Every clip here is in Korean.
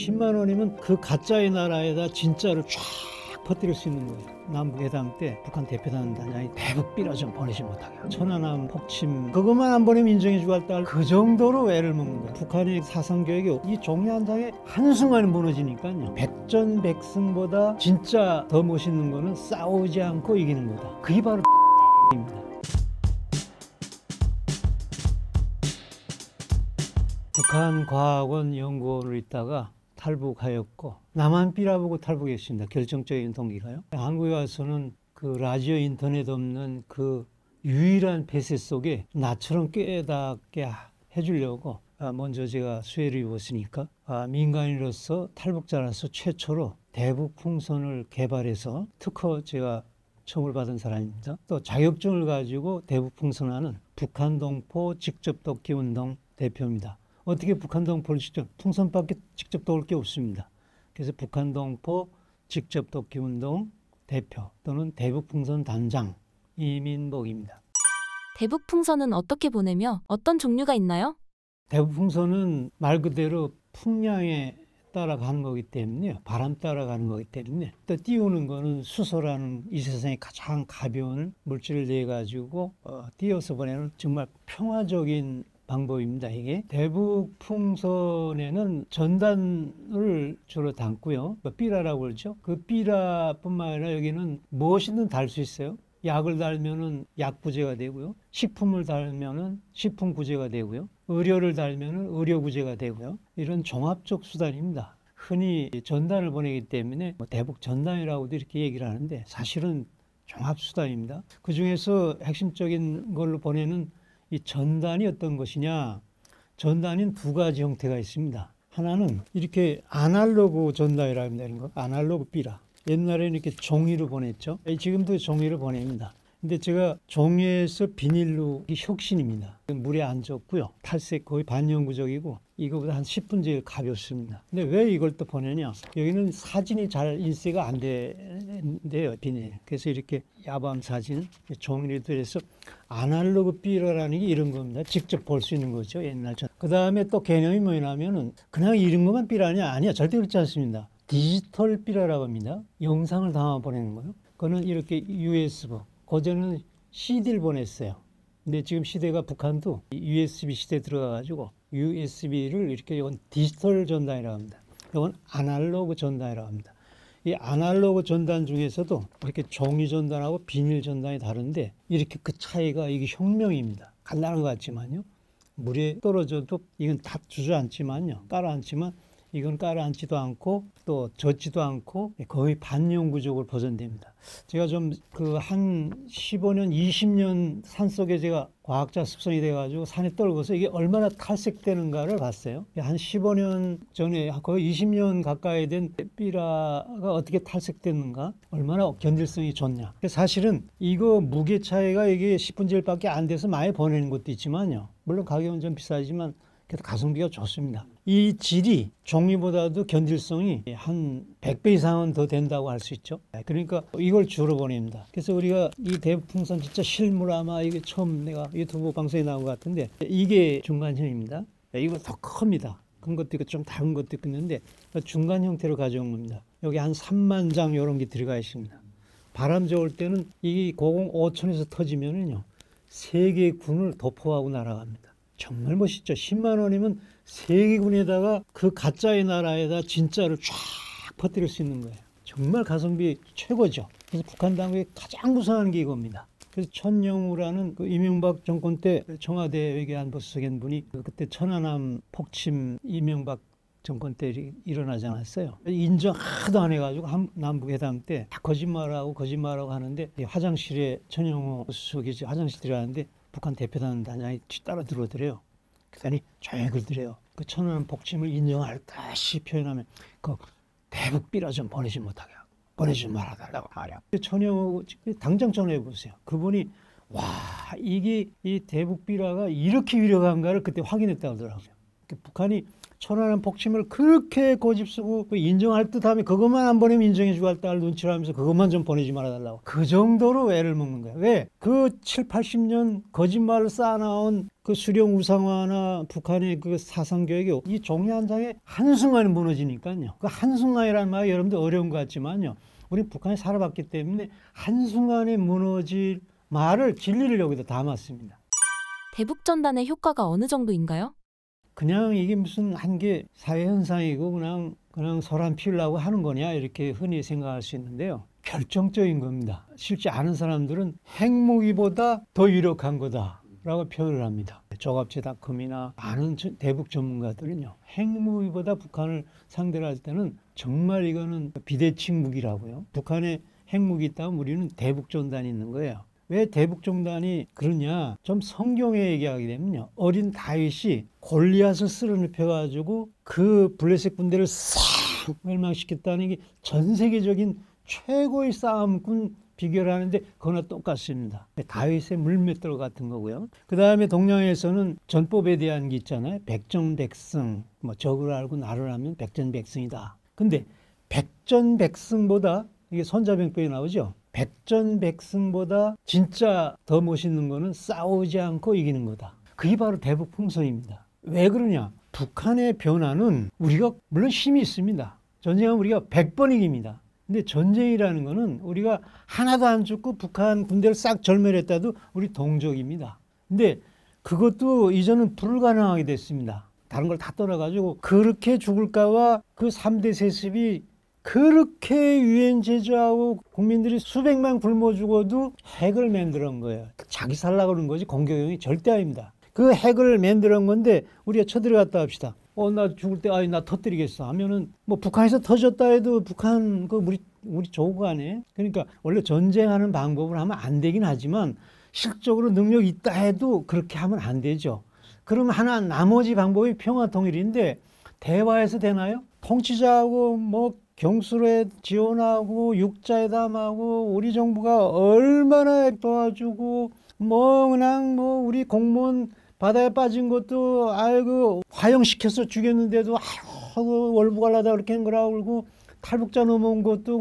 10만 원이면 그 가짜의 나라에다 진짜를 쫙 퍼뜨릴 수 있는 거예요. 남북회담 때 북한 대표단 단장이 대북 삐라 좀 보내지 못하게, 천안함 폭침 그것만 안 보내면 인정해주고 할때 그 정도로 애를 먹는 거예요. 북한의 사상교육이 이 종이 한 장에 한순간에 무너지니까요. 백전백승보다 진짜 더 멋있는 거는 싸우지 않고 이기는 거다. 그게 바로 입니다. 북한 과학원 연구원을 있다가 탈북하였고, 나만 삐라보고 탈북했습니다. 결정적인 동기가요. 한국에 와서는 그 라디오 인터넷 없는 그 유일한 폐쇄 속에 나처럼 깨닫게 해주려고 먼저 제가 수혜를 입었으니까 민간인으로서 탈북자로서 최초로 대북 풍선을 개발해서 특허 제가 청을 받은 사람입니다. 또 자격증을 가지고 대북 풍선하는 북한동포 직접돕기운동 대표입니다. 어떻게 북한동포를 직접, 풍선밖에 직접 도울 게 없습니다. 그래서 북한동포 직접돕기운동 대표 또는 대북풍선 단장 이민복입니다. 대북풍선은 어떻게 보내며 어떤 종류가 있나요? 대북풍선은 말 그대로 풍량에 따라가는 거기 때문에, 바람 따라가는 거기 때문에, 또 띄우는 거는 수소라는 이 세상에 가장 가벼운 물질을 내 가지고 띄워서 보내는 정말 평화적인 방법입니다. 이게 대북 풍선에는 전단을 주로 담고요. 삐라라고 그러죠. 그 삐라뿐만 아니라 여기는 무엇이든 달 수 있어요. 약을 달면은 약부제가 되고요. 식품을 달면은 식품구제가 되고요. 의료를 달면은 의료구제가 되고요. 이런 종합적 수단입니다. 흔히 전단을 보내기 때문에 대북 전단이라고도 이렇게 얘기를 하는데 사실은 종합수단입니다. 그 중에서 핵심적인 걸로 보내는 이 전단이 어떤 것이냐? 전단인 두 가지 형태가 있습니다. 하나는 이렇게 아날로그 전단이라고 합니다. 이런 거. 아날로그 삐라. 옛날에는 이렇게 종이로 보냈죠. 지금도 종이로 보냅니다. 근데 제가 종이에서 비닐로 혁신입니다. 물에 안 젖고요. 탈색 거의 반영구적이고 이거보다 한 10분 제일 가볍습니다. 근데 왜 이걸 또 보내냐? 여기는 사진이 잘 인쇄가 안 된대요, 비닐. 그래서 이렇게 야밤 사진 종이로 들여서 아날로그 삐라라는 게 이런 겁니다. 직접 볼 수 있는 거죠, 옛날처럼. 그 다음에 또 개념이 뭐냐면은 그냥 이런 것만 삐라냐? 아니야, 절대 그렇지 않습니다. 디지털 삐라라고 합니다. 영상을 담아 보내는 거요. 그거는 이렇게 USB. 그전에는 CD를 보냈어요. 근데 지금 시대가 북한도 USB 시대에 들어가가지고 USB를 이렇게, 이건 디지털 전단이라고 합니다. 이건 아날로그 전단이라고 합니다. 이 아날로그 전단 중에서도 이렇게 종이 전단하고 비닐 전단이 다른데 이렇게 그 차이가 이게 혁명입니다. 간단한 것 같지만요. 물에 떨어져도 이건 다 주저앉지만요. 깔아앉지만 이건 깔아앉지도 않고 또 젖지도 않고 거의 반영구적으로 보존됩니다. 제가 좀 그 한 15년, 20년 산속에 제가 과학자 습성이 돼가지고 산에 떨궈서 이게 얼마나 탈색되는가를 봤어요. 한 15년 전에 거의 20년 가까이 된 삐라가 어떻게 탈색되는가, 얼마나 견딜성이 좋냐. 사실은 이거 무게 차이가 이게 10분의 1밖에 안 돼서 많이 보내는 것도 있지만요. 물론 가격은 좀 비싸지만 그래도 가성비가 좋습니다. 이 질이 종이보다도 견딜성이 한 100배 이상은 더 된다고 할 수 있죠. 그러니까 이걸 주로 보냅니다. 그래서 우리가 이 대북풍선 진짜 실물, 아마 이게 처음 내가 유튜브 방송에 나온 것 같은데 이게 중간형입니다. 이거 더 큽니다. 큰 것도 있고 좀 작은 것도 있는데 중간 형태로 가져온 겁니다. 여기 한 3만 장 이런 게 들어가 있습니다. 바람 좋을 때는 이 고공 5촌에서 터지면은요, 세계 군을 도포하고 날아갑니다. 정말 멋있죠. 10만 원이면 세계 군에다가 그 가짜의 나라에다 진짜를 쫙 퍼뜨릴 수 있는 거예요. 정말 가성비 최고죠. 그래서 북한 당국이 가장 무서워하는 게 이겁니다. 그래서 천영우라는 그 이명박 정권 때 청와대 외교안보 수석인 분이 그때 천안함 폭침 이명박 정권 때 일어나지 않았어요. 인정 하도 안 해가지고 남북회담 때 다 거짓말하고 하는데 화장실에 천영우 수석이 화장실 들어가는데 북한 대표단 단장이 따라 들어오더래요. 그러더니 조용히 그러더래요. 그 천안함 폭침을 인정할 듯이 표현하면 그 대북 삐라 좀 보내지 못하게 보내지 말아달라고 말이야. 천영우 당장 전화해 보세요. 그분이 와, 이게 이 대북 삐라가 이렇게 위력한가를 그때 확인했다고 하더라고요. 북한이 천안함 폭침을 그렇게 고집쓰고 인정할 듯하면 그것만 안 보내면 인정해주고 할 딸 눈치를 하면서 그것만 좀 보내지 말아달라고. 그 정도로 애를 먹는 거야. 왜? 그 7, 80년 거짓말을 쌓아나온 그 수령 우상화나 북한의 그 사상교육이 이 종이 한 장에 한순간에 무너지니까요. 그 한순간이라는 말이 여러분들 어려운 것 같지만요. 우리 북한에 살아봤기 때문에 한순간에 무너질 말을 진리를 여기다 담았습니다. 대북전단의 효과가 어느 정도인가요? 그냥 이게 무슨 한 게 사회현상이고 그냥 소란 피우려고 하는 거냐 이렇게 흔히 생각할 수 있는데요. 결정적인 겁니다. 실제 아는 사람들은 핵무기보다 더 유력한 거다라고 표현을 합니다. 조갑제닷컴이나 많은 대북 전문가들은요. 핵무기보다 북한을 상대로 할 때는 정말 이거는 비대칭 무기라고요. 북한에 핵무기 있다면 우리는 대북전단이 있는 거예요. 왜 대북전단이 그러냐? 좀 성경에 얘기하게 되면요. 어린 다윗이 골리앗을 쓸어눕혀가지고 그 블레셋 군대를 싹 멸망시켰다는 게 전 세계적인 최고의 싸움꾼 비교를 하는데 그거나 똑같습니다. 다윗의 물맷돌 같은 거고요. 그 다음에 동양에서는 전법에 대한 게 있잖아요. 백전백승, 뭐 적을 알고 나를 알면 백전백승이다. 근데 백전백승보다 이게 손자병법에 나오죠. 백전백승보다 진짜 더 멋있는 거는 싸우지 않고 이기는 거다. 그게 바로 대북 풍선입니다. 왜 그러냐? 북한의 변화는 우리가 물론 힘이 있습니다. 전쟁은 우리가 100번 이깁니다. 근데 전쟁이라는 거는 우리가 하나도 안 죽고 북한 군대를 싹 절멸했다도 우리 동족입니다. 근데 그것도 이제는 불가능하게 됐습니다. 다른 걸 다 떠나가지고 그렇게 죽을까봐 그 3대 세습이 그렇게 유엔 제조하고 국민들이 수백만 굶어 죽어도 핵을 만들어 온 거예요. 자기 살라고 그런 거지 공격용이 절대 아닙니다. 그 핵을 만들어 온 건데 우리가 쳐들어갔다 합시다. 나 죽을 때 나 터뜨리겠어 하면은 뭐 북한에서 터졌다 해도 북한 그 우리 조국 안에 그러니까 원래 전쟁하는 방법을 하면 안 되긴 하지만 실적으로 능력 있다 해도 그렇게 하면 안 되죠. 그러면 나머지 방법이 평화통일인데 대화해서 되나요? 통치자하고 뭐 경술에 지원하고 육자회담하고 우리 정부가 얼마나 도와주고 그냥 우리 공무원 바다에 빠진 것도 아이고 화형시켜서 죽였는데도 아이고 월북하려다 그렇게 한 거라고 그러고 탈북자 넘어온 것도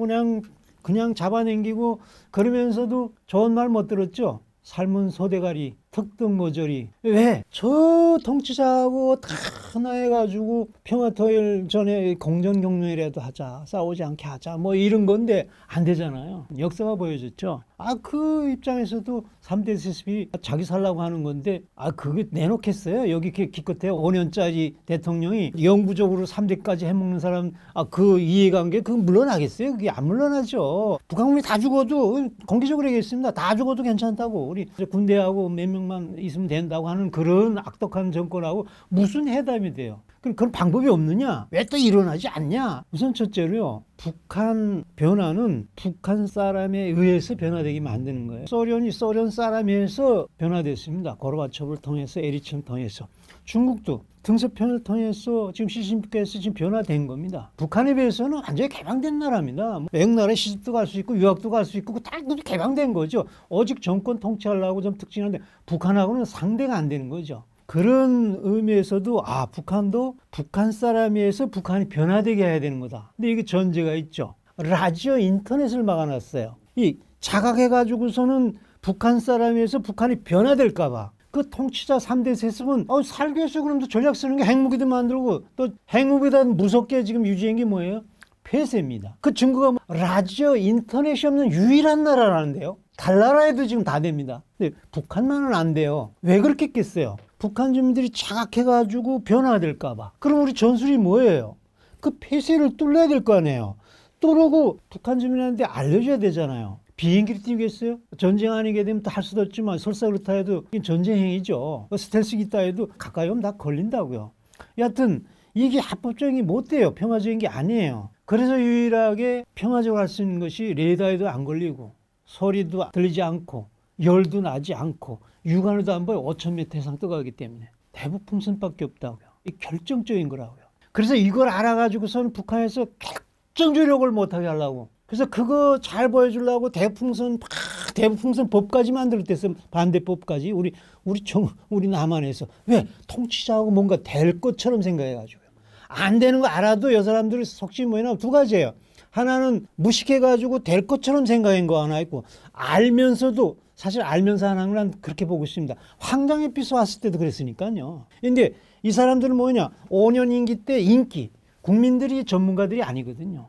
그냥 잡아당기고 그러면서도 좋은 말 못 들었죠. 삶은 소대가리 특등 모조리. 왜? 저 통치자하고 다 하나 해가지고 평화통일 전에 공전경련이라도 하자, 싸우지 않게 하자 뭐 이런 건데 안 되잖아요. 역사가 보여줬죠. 그 입장에서도 3대 세습이 자기 살라고 하는 건데 그게 내놓겠어요? 여기 기껏해 5년짜리 대통령이 영구적으로 3대까지 해먹는 사람 그 이해관계 그거 물러나겠어요? 그게 안 물러나죠. 북한 국민이 다 죽어도 공개적으로 얘기했습니다. 다 죽어도 괜찮다고. 우리 군대하고 몇 명만 있으면 된다고 하는 그런 악독한 정권하고 무슨 회담이 돼요? 그런 방법이 없느냐? 왜 또 일어나지 않냐? 우선 첫째로요. 북한 변화는 북한 사람에 의해서 변화되게 만드는 거예요. 소련이 소련 사람에서 변화됐습니다. 고르바초프를 통해서 에리츠를 통해서. 중국도 등서편을 통해서 지금 시진핑께서 지금 변화된 겁니다. 북한에 비해서는 완전히 개방된 나라입니다. 외국 나라에 시집도 갈 수 있고 유학도 갈 수 있고 다 개방된 거죠. 오직 정권 통치하려고 좀 특징한데 북한하고는 상대가 안 되는 거죠. 그런 의미에서도 북한도 북한 사람에서 북한이 변화되게 해야 되는 거다. 근데 이게 전제가 있죠. 라디오 인터넷을 막아놨어요. 이 자각해가지고서는 북한 사람에서 북한이 변화될까 봐. 그 통치자 3대 세습은 살기 위해서 그럼 전략 쓰는 게 핵무기도 만들고 또 핵무기보다 무섭게 지금 유지한 게 뭐예요? 폐쇄입니다. 그 증거가 라디오 인터넷이 없는 유일한 나라라는데요. 달나라에도 지금 다 됩니다. 근데 북한만은 안 돼요. 왜 그렇게 했겠어요? 북한 주민들이 자각해가지고 변화될까 봐. 그럼 우리 전술이 뭐예요? 그 폐쇄를 뚫어야 될 거 아니에요. 뚫고 북한 주민한테 알려줘야 되잖아요. 비행기를 띄우겠어요? 전쟁 아니게 되면 또 할 수도 없지만 설사 그렇다 해도 전쟁 행위죠. 스텔스 기타 해도 가까이 오면 다 걸린다고요. 여하튼 이게 합법적인 게 못 돼요. 평화적인 게 아니에요. 그래서 유일하게 평화적으로 할 수 있는 것이 레이더에도 안 걸리고 소리도 들리지 않고 열도 나지 않고 육안으로도 안 보여 5,000m 이상 떠가기 때문에 대북 풍선밖에 없다고요. 이 결정적인 거라고요. 그래서 이걸 알아가지고서는 북한에서 결정적으력을 못하게 하려고 그래서 그거 잘 보여주려고 대풍선 법까지 만들었댔어. 반대법까지 우리 남한에서 왜 통치자하고 뭔가 될 것처럼 생각해가지고요. 안 되는 거 알아도 여 사람들이 속지 뭐냐 두 가지예요. 하나는 무식해가지고 될 것처럼 생각한 거 하나 있고, 알면서도 사실 알면서 하는 건 그렇게 보고 있습니다. 황당해피스 왔을 때도 그랬으니까요. 근데 이 사람들은 뭐냐, 5년 임기 때 인기, 국민들이 전문가들이 아니거든요.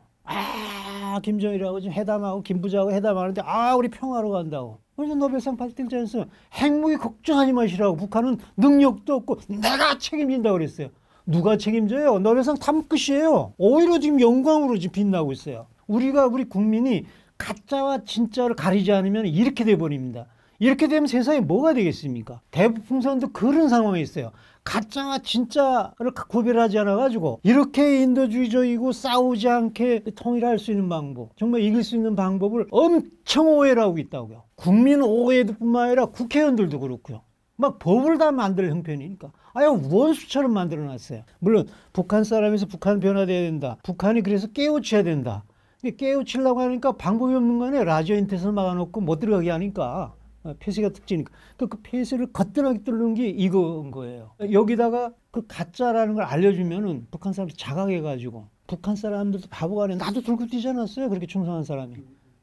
김정일하고 지금 회담하고 김 부장하고 회담하는데 우리 평화로 간다고. 그래서 노벨상 받을 때 있잖아요. 핵무기 걱정하지 마시라고. 북한은 능력도 없고 내가 책임진다고 그랬어요. 누가 책임져요? 노벨상 탐 끝이에요. 오히려 지금 영광으로 지금 빛나고 있어요. 우리 국민이 가짜와 진짜를 가리지 않으면 이렇게 돼버립니다. 이렇게 되면 세상에 뭐가 되겠습니까? 대북풍선도 그런 상황에 있어요. 가짜와 진짜를 구별하지 않아가지고 이렇게 인도주의적이고 싸우지 않게 통일할 수 있는 방법, 정말 이길 수 있는 방법을 엄청 오해를 하고 있다고요. 국민 오해뿐만 아니라 국회의원들도 그렇고요. 막 법을 다 만들 형편이니까 원수처럼 만들어놨어요. 물론 북한 사람에서 북한 변화돼야 된다. 북한이 그래서 깨우쳐야 된다. 깨우치려고 하니까 방법이 없는 거네. 라디오 인터넷을 막아놓고 못 들어가게 하니까. 폐쇄가 특징이니까. 그 폐쇄를 거뜬하게 뚫는 게 이거인 거예요. 여기다가 그 가짜라는 걸 알려주면은 북한 사람들이 자각해가지고, 북한 사람들도 바보가 아니라 나도 들고 뛰지 않았어요. 그렇게 충성한 사람이.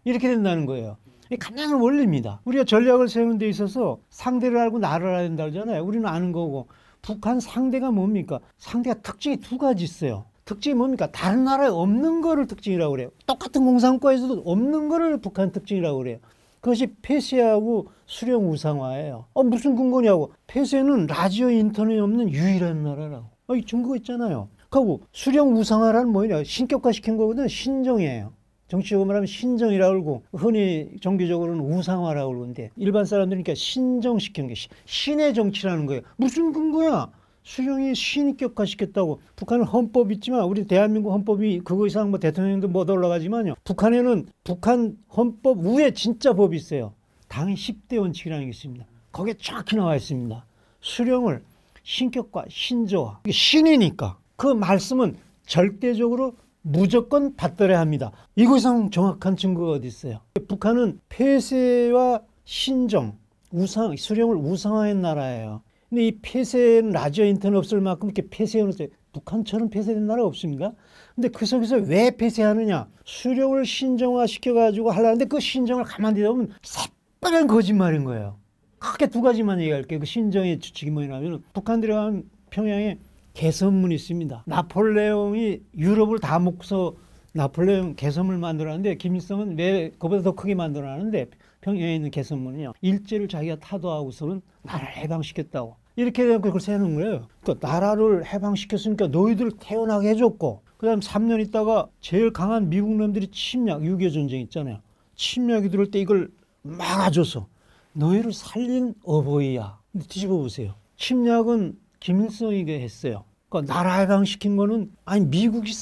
이렇게 된다는 거예요. 이게 간단한 원리입니다. 우리가 전략을 세우는 데 있어서 상대를 알고 나를 알아야 된다 그러잖아요. 우리는 아는 거고. 북한 상대가 뭡니까? 상대가 특징이 두 가지 있어요. 특징이 뭡니까? 다른 나라에 없는 거를 특징이라고 그래요. 똑같은 공산과에서도 없는 거를 북한 특징이라고 그래요. 그것이 폐쇄하고 수령 우상화예요. 무슨 근거냐고. 폐쇄는 라디오 인터넷이 없는 유일한 나라라고. 이 증거 있잖아요. 그리고 수령 우상화라는 뭐냐? 신격화시킨 거거든요. 신정이에요. 정치적으로 말하면 신정이라고 그러고, 흔히 정기적으로는 우상화라고 그러는데, 일반 사람들이니까 신정시킨 게 신의 정치라는 거예요. 무슨 근거야? 수령이 신격화시켰다고. 북한은 헌법이 있지만 우리 대한민국 헌법이 그거 이상 뭐 대통령도 못 올라가지만요. 북한에는 북한 헌법 위에 진짜 법이 있어요. 당의 10대 원칙이라는 게 있습니다. 거기에 정확히 나와 있습니다. 수령을 신격화, 신조화. 이게 신이니까 그 말씀은 절대적으로 무조건 받들어야 합니다. 이거 이상 정확한 증거가 어디 있어요? 북한은 폐쇄와 신정, 수령을 우상화한 나라예요. 근데 이 폐쇄는 라디오 인터넷 없을 만큼 이렇게 폐쇄해놓은 북한처럼 폐쇄된 나라가 없습니다. 근데 그 속에서 왜 폐쇄하느냐? 수령을 신정화 시켜가지고 하려는데 그 신정을 가만히 보면 새빨간 거짓말인 거예요. 크게 두 가지만 얘기할게요. 그 신정의 주축이 뭐냐면, 북한 들어가면 평양에 개선문이 있습니다. 나폴레옹이 유럽을 다 먹고서 나폴레옹 개선문을 만들었는데, 김일성은 왜 그보다 더 크게 만들어놨는데, 평양에 있는 개선문이요, 일제를 자기가 타도하고서는 나라를 해방시켰다고. 이렇게 해서 그걸 세는 거예요. 그러니까 나라를 해방시켰으니까 너희들 태어나게 해줬고, 그 다음 3년 있다가 제일 강한 미국 놈들이 침략, 6.25 전쟁 있잖아요. 침략이 들어올 때 이걸 막아줘서 너희를 살린 어버이야. 근데 뒤집어 보세요. 침략은 김일성이 했어요. 그러니까 나라 해방시킨 거는 미국이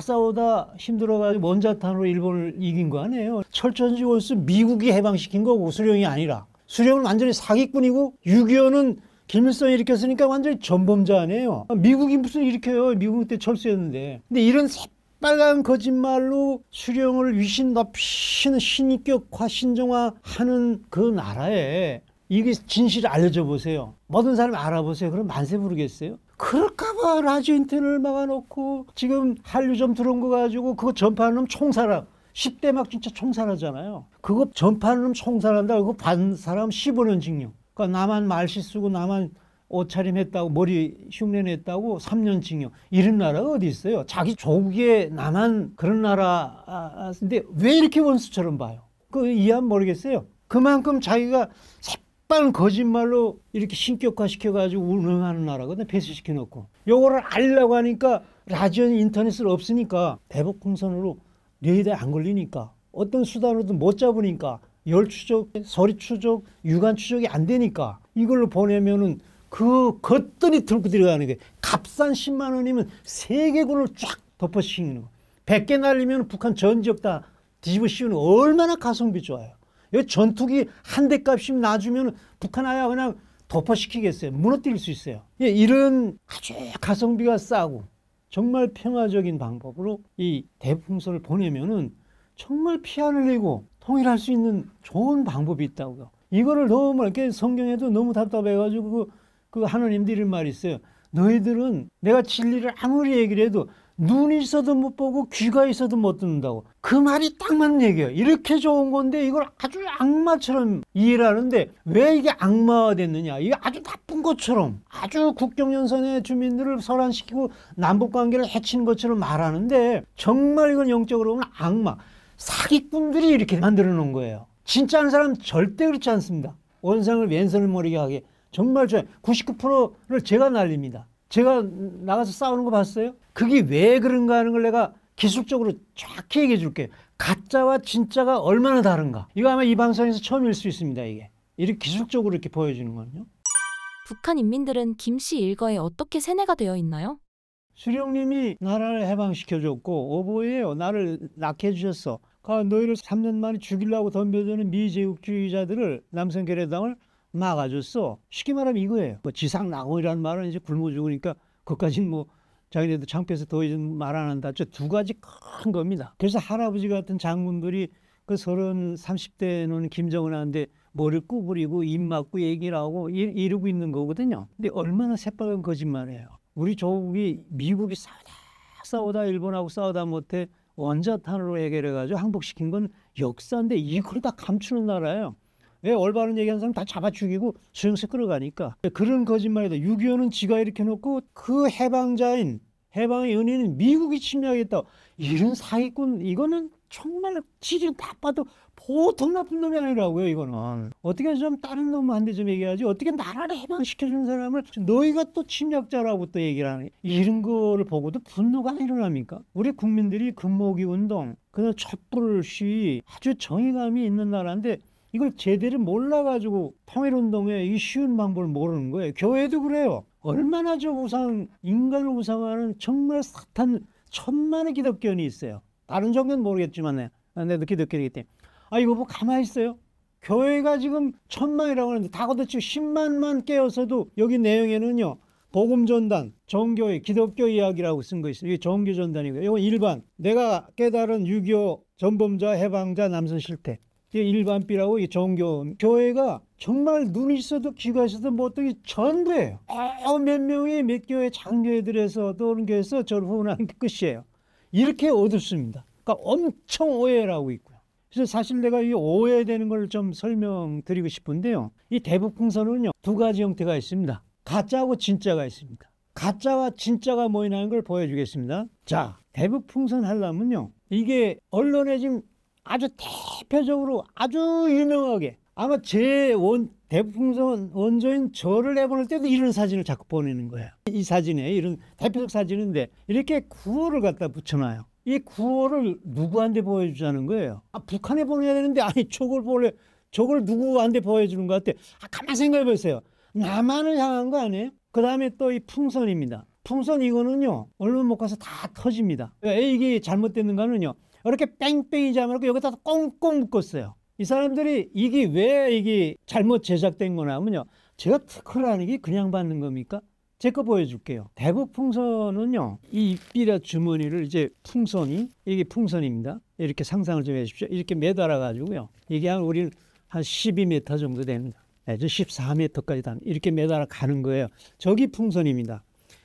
싸우다 힘들어가지고 원자탄으로 일본을 이긴 거 아니에요. 철천지 원수 미국이 해방시킨 거고, 수령이 아니라. 수령은 완전히 사기꾼이고, 6.25는 김일성이 일으켰으니까 완전히 전범자 아니에요. 미국이 무슨 일으켜요. 미국 때 철수였는데. 근데 이런 새빨간 거짓말로 수령을 위신 높이는 신격화, 신정화하는 그 나라에 이게 진실을 알려줘 보세요. 모든 사람이 알아보세요. 그럼 만세 부르겠어요? 그럴까봐 라디오 인터넷을 막아놓고, 지금 한류점 들어온 거 가지고 그거 전파하는 놈 총살하. 10대 막 진짜 총살하잖아요. 그거 전파하는 놈 총살한다. 그거 반 사람 15년 징역. 그러니까 나만 말씨 쓰고 나만 옷차림했다고, 머리 흉내냈다고 3년 징역. 이런 나라가 어디 있어요? 자기 조국에 나만 그런 나라인데 왜 이렇게 원수처럼 봐요? 그거 이해하면 모르겠어요. 그만큼 자기가 새빨간 거짓말로 이렇게 신격화시켜가지고 운영하는 나라거든. 폐쇄시켜놓고. 요거를 알려고 하니까 라디오 인터넷을 없으니까, 대북풍선으로 뇌에 안 걸리니까, 어떤 수단으로든 못 잡으니까, 열 추적, 서리 추적, 유관 추적이 안 되니까 이걸로 보내면은 그 겉들이 들고 들어가는 게, 값싼 10만 원이면 3개군을 쫙 덮어씌우는 거. 100개 날리면 북한 전 지역 다 뒤집어 씌우는 거. 얼마나 가성비 좋아요. 여기 전투기 한 대 값이면 놔주면 북한 아야 그냥 덮어시키겠어요. 무너뜨릴 수 있어요. 이런 아주 가성비가 싸고 정말 평화적인 방법으로 이 대풍선을 보내면은 정말 피 안 흘리고 통일할 수 있는 좋은 방법이 있다고요. 이거를 너무 이렇게 성경에도 너무 답답해가지고 그 하나님들이 이런 말이 있어요. 너희들은 내가 진리를 아무리 얘기를 해도 눈이 있어도 못 보고 귀가 있어도 못 듣는다고. 그 말이 딱 맞는 얘기예요. 이렇게 좋은 건데 이걸 아주 악마처럼 이해를 하는데 왜 이게 악마가 됐느냐. 이게 아주 나쁜 것처럼 아주 국경연선의 주민들을 설환시키고 남북관계를 해치는 것처럼 말하는데 정말 이건 영적으로 보면 악마, 사기꾼들이 이렇게 만들어 놓은 거예요. 진짜 하는 사람은 절대 그렇지 않습니다. 원상을 왼손을 모르게 하게. 정말 99%를 제가 날립니다. 제가 나가서 싸우는 거 봤어요? 그게 왜 그런가 하는 걸 내가 기술적으로 정확히 얘기해 줄게요. 가짜와 진짜가 얼마나 다른가. 이거 아마 이 방송에서 처음일 수 있습니다. 이게 이렇게 기술적으로 이렇게 보여주는 거는요. 북한 인민들은 김씨 일거에 어떻게 세뇌가 되어 있나요? 수령님이 나라를 해방시켜줬고 오보예요. 나를 낳게 해주셨어. 너희를 3년 만에 죽이려고 덤벼드는 미제국주의자들을 남성결의당을 막아줬어. 쉽게 말하면 이거예요. 뭐 지상낙원이라는 말은 이제 굶어 죽으니까 그것까지는 뭐 자기네도 창피해서 더 이상 말 안 한다. 저 두 가지 큰 겁니다. 그래서 할아버지 같은 장군들이 그 30대는 김정은한테 머리를 구부리고 입 막고 얘기를 하고 이러고 있는 거거든요. 근데 얼마나 새빨간 거짓말이에요. 우리 조국이 미국이 싸우다 일본하고 싸우다 못해 원자탄으로 해결해가지고 항복시킨 건 역사인데 이걸 다 감추는 나라예요. 왜 올바른 얘기하는 사람 다 잡아 죽이고 수용소 끌어가니까. 그런 거짓말이다. 6.25는 지가 이렇게 놓고 그 해방자인 해방의 은인은 미국이 침략했다. 이런 사기꾼 이거는 정말 지금 다 봐도 보통 나쁜 놈이 아니라고요. 이거는 어떻게 좀 다른 놈한테 좀 얘기하지. 어떻게 나라를 해방시켜주는 사람을 너희가 또 침략자라고 또 얘기를 하는 이런 거를 보고도 분노가 안 일어납니까? 우리 국민들이 금모기 운동 그다음 촛불 시위 아주 정의감이 있는 나라인데 이걸 제대로 몰라가지고 통일운동에 이 쉬운 방법을 모르는 거예요. 교회도 그래요. 얼마나 저 인간을 우상하는 정말 사탄 천만의 기독교인이 있어요. 다른 종교는 모르겠지만 내도 기독교이기 때문에. 이거 뭐 가만히 있어요. 교회가 지금 1000만이라고 하는데 다 걷어치고 10만만 깨어서도 여기 내용에는요. 복음전단, 정교회, 기독교 이야기라고 쓴 거 있어요. 이게 정교전단이고요. 이건 일반, 내가 깨달은 6.25 전범자, 해방자, 남선 실태. 일반비라고 이 종교 교회가 정말 눈이 있어도 귀가 있어도 뭐 어떻게 전부예요. 몇 명이 몇 교회 장교회들에서 또는 교회에서 저를 후원하는 게 끝이에요. 이렇게 어둡습니다. 그러니까 엄청 오해를 하고 있고요. 그래서 사실 내가 이 오해되는 걸 좀 설명드리고 싶은데요. 이 대북풍선은요 2가지 형태가 있습니다. 가짜하고 진짜가 있습니다. 가짜와 진짜가 모이는 걸 보여주겠습니다. 자, 대북풍선 하려면요 이게 언론에 지금 아주 대표적으로 아주 유명하게 아마 대북풍선 원조인 저를 내보낼 때도 이런 사진을 자꾸 보내는 거예요. 이 사진에 이런 대표적 사진인데 이렇게 구호를 갖다 붙여놔요. 이 구호를 누구한테 보여주자는 거예요. 북한에 보내야 되는데 저걸 누구한테 보여주는 것 같아. 가만 생각해 보세요. 남한을 향한 거 아니에요? 그 다음에 또 이 풍선입니다. 풍선 이거는요 언론 못 가서 다 터집니다. 왜 이게 잘못됐는가는요 이렇게 뺑뺑이 잡아놓고 여기다 꽁꽁 묶었어요. 이 사람들이 이게 잘못 제작된 거냐면요. 제가 특허를 하는 게 그냥 받는 겁니까? 제 거 보여줄게요. 대북 풍선은요. 이 입비라 주머니를 이게 풍선입니다. 이렇게 상상을 좀 해주십시오. 이렇게 매달아 가지고요. 이게 우리는 한 12m 정도 됩니다. 네, 14m까지 이렇게 매달아 가는 거예요. 저기 풍선입니다.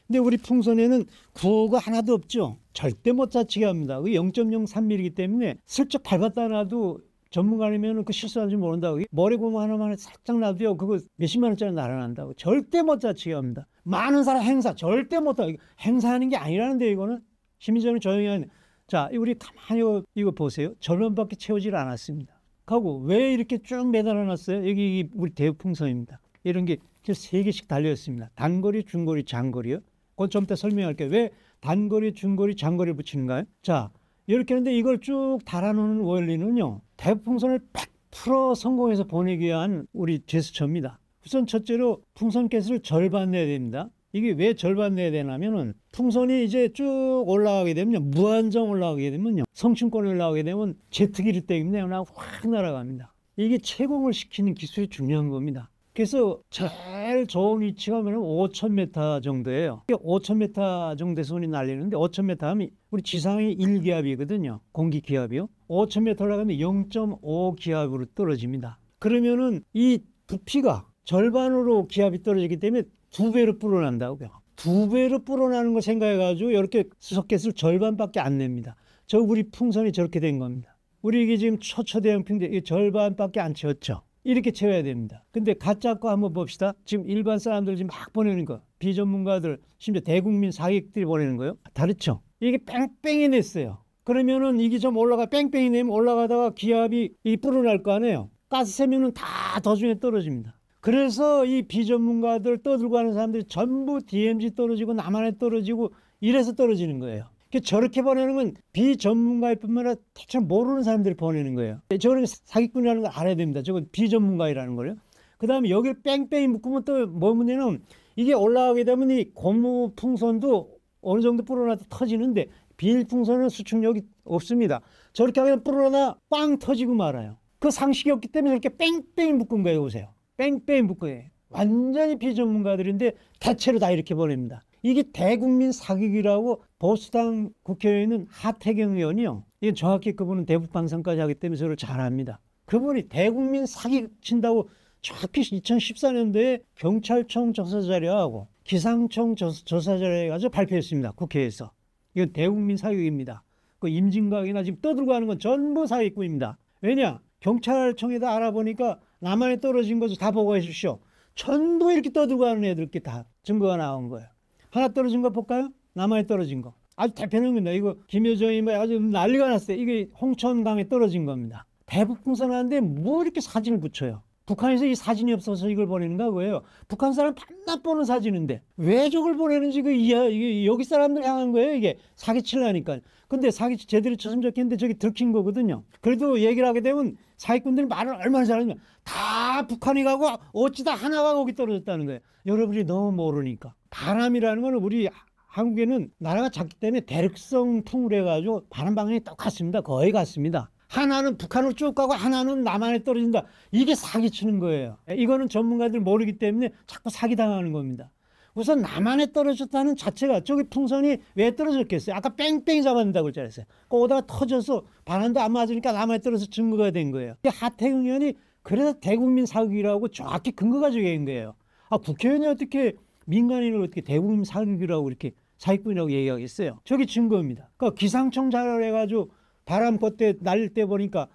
근데 우리 풍선에는 구호가 하나도 없죠. 절대 못 자치게 합니다. 0.03mm이기 때문에 슬쩍 밟았다 놔도 전문가라면 그 실수하는지 모른다고. 머리고무 하나만 살짝 놔도요. 그거 몇십만 원짜리 날아난다고. 절대 못 자치게 합니다. 많은 사람 행사 절대 못하고. 행사하는 게 아니라는데 이거는 시민적으로 조용히 하는. 자, 우리 가만히 이거 보세요. 절반밖에 채우질 않았습니다. 하고 왜 이렇게 쭉 매달아 놨어요? 여기 우리 대북풍선입니다. 이런 게 3개씩 달려있습니다. 단거리, 중거리, 장거리요. 그건 좀 이따 설명할게요. 왜 단거리, 중거리, 장거리를 붙이는가요? 자, 이렇게 하는데 이걸 쭉 달아놓는 원리는요. 대북풍선을 100% 성공해서 보내기 위한 우리 제스처입니다. 우선 첫째로 풍선 개수를 절반 내야 됩니다. 이게 왜 절반 내야 되냐면은 풍선이 이제 쭉 올라가게 되면요. 무한정 올라가게 되면요. 성층권에 올라가게 되면 제트기를 때문에 그냥 확 날아갑니다. 이게 채공을 시키는 기술이 중요한 겁니다. 그래서 제일 좋은 위치가 5,000m 정도예요. 5,000m 정도에서 손이 날리는데 5,000m 하면 우리 지상이 1기압이거든요. 공기 기압이요. 5,000m 올라가면 0.5 기압으로 떨어집니다. 그러면은 이 부피가 절반으로 기압이 떨어지기 때문에 2배로 불어난다고요. 2배로 불어나는 걸 생각해가지고 이렇게 수소가스를 절반밖에 안 냅니다. 저 우리 풍선이 저렇게 된 겁니다. 우리 이게 지금 초대형평대 절반밖에 안 채웠죠. 이렇게 채워야 됩니다. 근데 가짜 거 한번 봅시다. 지금 일반 사람들 지금 막 보내는 거, 비전문가들, 심지어 대국민 사기꾼들이 보내는 거요. 다르죠? 이게 뺑뺑이 냈어요. 그러면은 이게 좀 뺑뺑이 내면 올라가다가 기압이 불어날 거 아니에요. 가스 세면은 다 도중에 떨어집니다. 그래서 이 비전문가들 떠들고 하는 사람들이 전부 DMZ 떨어지고 남한에 떨어지고 이래서 떨어지는 거예요. 저렇게 보내는 건 비전문가일 뿐만 아니라 대체 모르는 사람들이 보내는 거예요. 저런 사기꾼이라는 걸 알아야 됩니다. 저건 비전문가이라는 거요. 그 다음에 여기를 뺑뺑이 묶으면 또 뭐 문제는 이게 올라가게 되면 이 고무 풍선도 어느 정도 불어나도 터지는데 비닐 풍선은 수축력이 없습니다. 저렇게 하면 불어나 빵 터지고 말아요. 그 상식이 없기 때문에 저렇게 뺑뺑이 묶은 거예요. 보세요. 뺑뺑이 묶은 거예요. 완전히 비전문가들인데 대체로 다 이렇게 보냅니다. 이게 대국민 사기기라고 보수당 국회의원은 하태경 의원이요. 이게 정확히 그분은 대북방송까지 하기 때문에 저를 잘 압니다. 그분이 대국민 사기 친다고 정확히 2014년도에 경찰청 조사 자료하고 기상청 조사 자료 해가지고 발표했습니다. 국회에서. 이건 대국민 사기입니다. 그 임진각이나 지금 떠들고 하는 건 전부 사기꾼입니다. 왜냐? 경찰청에다 알아보니까 남한에 떨어진 것을 다 보고해 주십시오. 전부 이렇게 떠들고 하는 애들께 다 증거가 나온 거예요. 하나 떨어진 거 볼까요? 남한에 떨어진 거. 아주 대표적입니다. 이거 김여정이 뭐 아주 난리가 났어요. 이게 홍천강에 떨어진 겁니다. 대북풍선 하는데 뭐 이렇게 사진을 붙여요. 북한에서 이 사진이 없어서 이걸 보내는가 그거예요. 북한 사람 밤낮 보는 사진인데 왜 저걸 보내는지 이게 여기 사람들 향한 거예요. 이게 사기치려니까. 근데 사기 제대로 쳤으면 좋겠는데 저기 들킨 거거든요. 그래도 얘기를 하게 되면 사기꾼들이 말을 얼마나 잘하냐. 다 북한이 가고 어찌다 하나가 거기 떨어졌다는 거예요. 여러분이 너무 모르니까. 바람이라는 거는 우리 한국에는 나라가 작기 때문에 대륙성 풍을 해가지고 바람 방향이 똑같습니다. 거의 같습니다. 하나는 북한으로 쭉 가고 하나는 남한에 떨어진다. 이게 사기치는 거예요. 이거는 전문가들 모르기 때문에 자꾸 사기당하는 겁니다. 우선 남한에 떨어졌다는 자체가 저기 풍선이 왜 떨어졌겠어요? 아까 뺑뺑이 잡아낸다고 그랬잖아요. 오다가 터져서 바람도 안 맞으니까 남한에 떨어져서 증거가 된 거예요. 하태경 의원이 그래서 대국민 사기라고 정확히 근거가 적인 거예요. 국회의원이 어떻게 민간인을 어떻게 대국민 사기라고 이렇게 사기꾼이라고 얘기하겠어요? 저게 증거입니다. 그러니까 기상청 자료를 해가지고 바람 그때 날릴 때 보니까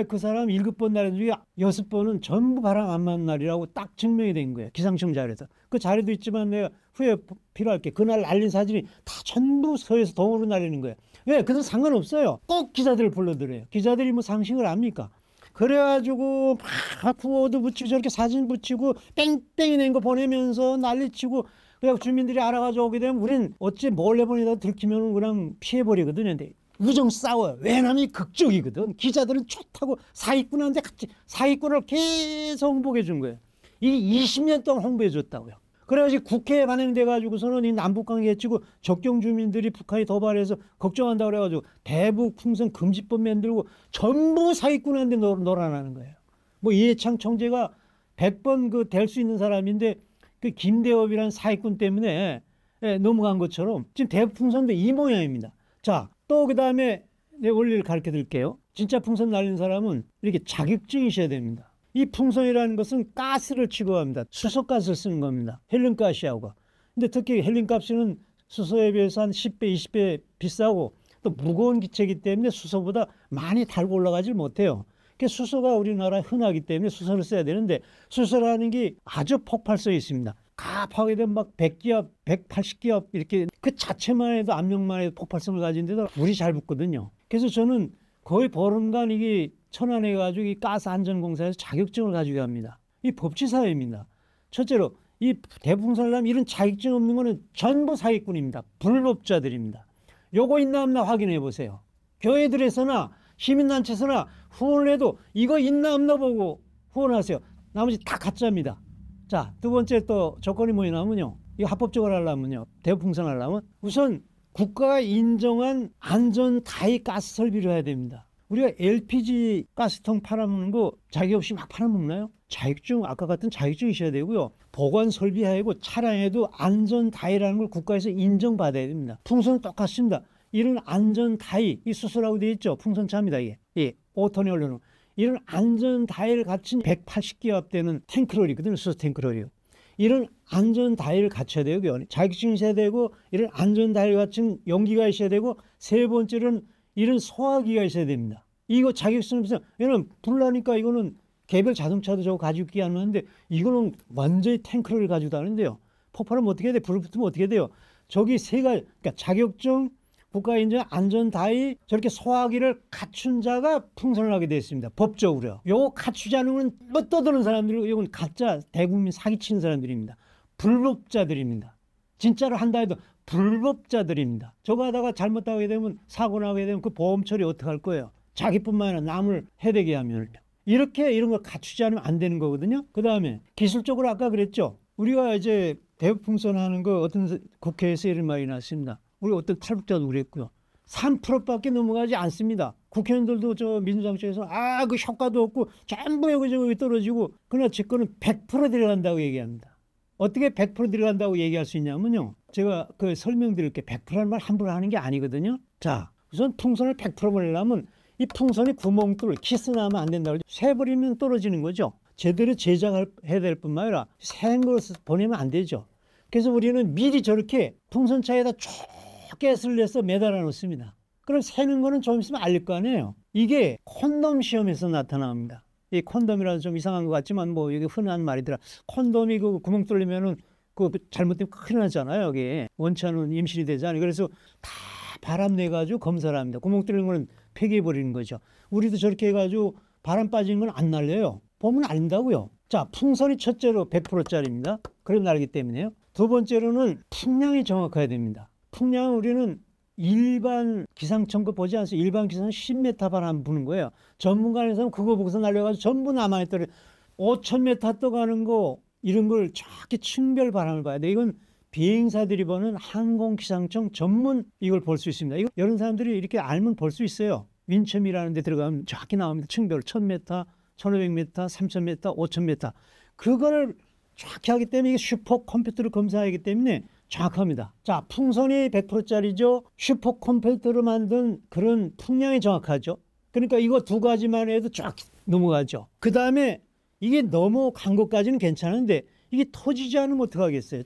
그 사람 7번 날린 중에 6번은 전부 바람 안 맞는 날이라고 딱 증명이 된 거예요. 기상청 자료에서. 그 자료도 있지만 내가 후에 필요할게. 그날 날린 사진이 다 전부 서에서 동으로 날리는 거예요. 왜? 그건 상관없어요. 꼭 기자들을 불러들여요. 기자들이 뭐 상식을 압니까? 그래가지고 막 구호도 붙이고 저렇게 사진 붙이고 뺑뺑이 낸 거 보내면서 난리치고 그래서 주민들이 알아가지고 오게 되면 우린 어찌 몰래 보내다 들키면 그냥 피해버리거든요. 근데 우정 싸워요. 왜냐면 극적이거든. 기자들은 좋다고 사기꾼한테 같이 사기꾼을 계속 홍보해 준 거예요. 이게 20년 동안 홍보해 줬다고요. 그래가지고 국회에 반영돼가지고서는 이 남북관계 해치고 적경 주민들이 북한이 도발해서 걱정한다고 그래가지고 대북 풍선 금지법 만들고 전부 사기꾼한테 놀아나는 거예요. 뭐 이해창 총재가 100번 그 될 수 있는 사람인데 그 김대엽이라는 사기꾼 때문에 넘어간 것처럼 지금 대북 풍선도 이 모양입니다. 자, 또 그 다음에 내 원리를 가르쳐 드릴게요. 진짜 풍선 날리는 사람은 이렇게 자격증이 있어야 됩니다. 이 풍선이라는 것은 가스를 취급합니다. 수소가스를 쓰는 겁니다. 헬륨가스하고. 근데 특히 헬륨가스는 수소에 비해서 한 10배, 20배 비싸고 또 무거운 기체이기 때문에 수소보다 많이 달고 올라가질 못해요. 수소가 우리나라에 흔하기 때문에 수소를 써야 되는데 수소라는 게 아주 폭발성이 있습니다. 가파하게 되면 막 100기압, 180기압 이렇게 그 자체만 해도 압력만 해도 폭발성을 가진데도 불이 잘 붙거든요. 그래서 저는 거의 보름간 이게 천안해가지고 이 가스 안전공사에서 자격증을 가지고 합니다. 이 법치사회입니다. 첫째로 이 대풍선람 이런 자격증 없는 거는 전부 사기꾼입니다. 불법자들입니다. 요거 있나 없나 확인해 보세요. 교회들에서나 시민단체에서나 후원을 해도 이거 있나 없나 보고 후원하세요. 나머지 다 가짜입니다. 자, 두 번째 또 조건이 뭐냐면요. 이거 합법적으로 하려면요. 대풍선 하려면 우선 국가가 인정한 안전 다이 가스 설비를 해야 됩니다. 우리가 LPG 가스통 팔아먹는 거 자격 없이 막 팔아먹나요? 자격증, 아까 같은 자격증이 있어야 되고요. 보관 설비하고 차량에도 안전 다이라는 걸 국가에서 인정받아야 됩니다. 풍선은 똑같습니다. 이런 안전 다이, 이 수소라고 되어 있죠. 풍선차입니다. 이게. 예, 5톤에 올려놓은. 이런 안전 다이를 갖춘 180기압 되는 탱크롤이거든요. 수소 탱크롤이요. 이런 안전 다이를 갖춰야 되고 자격증이 있어야 되고 이런 안전 다이를 갖춘 용기가 있어야 되고 세 번째로는 이런 소화기가 있어야 됩니다. 이거 자격증 없으면 얘는 불나니까 이거는 개별 자동차도 저거 가지고 있기 안 하는데 이거는 완전히 탱크를 가지고 다니는데요. 폭발하면 어떻게 돼? 불을 붙으면 어떻게 돼요? 저기 세 가지 그러니까 자격증, 국가인증, 안전 다이 저렇게 소화기를 갖춘 자가 풍선을 하게 되어 있습니다. 법적으로요. 요거 갖추지 않은 건 뭐 떠드는 사람들이고 이건 가짜 대국민 사기치는 사람들입니다. 불법자들입니다. 진짜로 한다 해도 불법자들입니다. 저거 하다가 잘못하게 되면 사고 나게 되면 그 보험 처리 어떻게 할 거예요? 자기뿐만 아니라 남을 해되게 하면요. 이렇게 이런 걸 갖추지 않으면 안 되는 거거든요. 그 다음에 기술적으로 아까 그랬죠. 우리가 이제 대북풍선 하는 거 어떤 국회에서 이런 말이 났습니다. 우리 어떤 탈북자도 그랬고요. 3%밖에 넘어가지 않습니다. 국회의원들도 저 민주당 쪽에서 그 효과도 없고 전부 여기저기 떨어지고 그러나 제 거는 100% 들어간다고 얘기합니다. 어떻게 100% 들어간다고 얘기할 수 있냐면요. 제가 그 설명드릴게 100%라는 말 함부로 하는 게 아니거든요. 자, 우선 풍선을 100% 보내려면 이 풍선이 구멍 뚫을 키스 나면 안 된다고 새버리면 떨어지는 거죠. 제대로 제작해야 될 뿐만 아니라 새한 것을 보내면 안 되죠. 그래서 우리는 미리 저렇게 풍선차에다 쭉 가스를 내서 매달아 놓습니다. 그럼 새는 거는 좀 있으면 알릴 거 아니에요. 이게 콘돔 시험에서 나타납니다. 이 콘돔이라서 좀 이상한 것 같지만 뭐 이게 흔한 말이더라. 콘돔이 그 구멍 뚫리면은 그 잘못되면 큰일 나잖아요. 여기 원치 않은 임신이 되잖아요. 그래서 다 바람 내가지고 검사를 합니다. 구멍 뚫리는 거는 폐기해 버리는 거죠. 우리도 저렇게 해가지고 바람 빠지는 건 안 날려요. 보면 알린다고요. 자, 풍선이 첫째로 100%짜리입니다. 그럼 날기 때문에요. 두 번째로는 풍량이 정확해야 됩니다. 풍량은 우리는 일반 기상청 거 보지 않습니까? 일반 기상은 10m 바람 부는 거예요. 전문가에서는 그거 보고서 날려가지고 전부 남한에 떨어 5,000m 떠가는 거 이런 걸 정확히 층별 바람을 봐야 돼. 이건 비행사들이 보는 항공기상청 전문 이걸 볼 수 있습니다. 이거 이런 사람들이 이렇게 알면 볼 수 있어요. 윈첨이라는 데 들어가면 정확히 나옵니다. 층별 1,000m, 1,500m, 3,000m, 5,000m. 그거를 정확히 하기 때문에 이게 슈퍼컴퓨터를 검사하기 때문에 정확합니다. 자, 풍선이 100%짜리죠. 슈퍼컴퓨터로 만든 그런 풍량이 정확하죠. 그러니까 이거 두 가지만 해도 쫙 넘어가죠. 그 다음에 이게 넘어간 것까지는 괜찮은데 이게 터지지 않으면 어떡하겠어요?